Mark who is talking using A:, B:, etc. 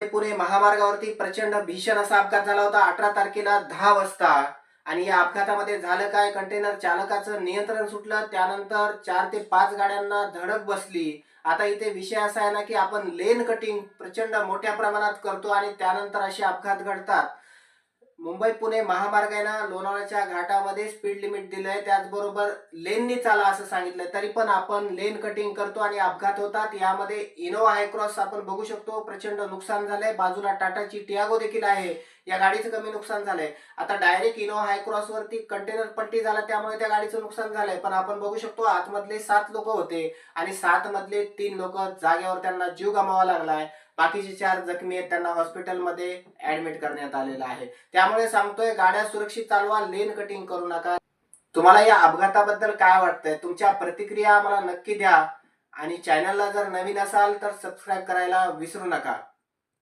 A: पुणे महामार्गावरती प्रचंड भीषण असा अपघात झाला होता 18 तारखेला 10 वाजता. आणि या अपघातामध्ये झालं काय, कंटेनर चालकाचं नियंत्रण सुटलं, त्यानंतर 4 ते 5 गाड्यांना धडक बसली. आता इथे विषय असा आहे ना की आपण लेन कटिंग प्रचंड मोठ्या प्रमाणात करतो आणि त्यानंतर असे अपघात घडतात. मुंबई पुणे महामार्ग आहे ना, लोणावळ्याच्या घाटामध्ये स्पीड लिमिट दिलंय, त्याचबरोबर लेननी चाला असं सांगितलंय, तरी पण आपण लेन कटिंग करतो आणि अपघात होतात. यामध्ये इनोवा हायक्रॉस आपण बघू शकतो, प्रचंड नुकसान झालंय. बाजूला टाटाची टियागो देखील आहे, या गाडीचं कमी नुकसान झालंय. आता डायरेक्ट इनोवा हायक्रॉस वरती कंटेनर पट्टी झाला, त्यामुळे त्या गाडीचं नुकसान झालंय. पण आपण बघू शकतो आतमधले 7 लोक होते आणि 7 मधले 3 लोक जागेवर त्यांना जीव गमावा लागलाय. बाकीचे 4 जखमी आहेत, त्यांना हॉस्पिटलमध्ये ऍडमिट करण्यात आलेलं आहे. त्यामुळे सांगतोय, गाड्या सुरक्षित चालवा, लेन कटिंग करू नका. तुम्हाला या अपघाताबद्दल काय वाटतंय? तुमच्या प्रतिक्रिया आम्हाला नक्की द्या आणि चॅनलला जर नवीन असाल तर सबस्क्राईब करायला विसरू नका.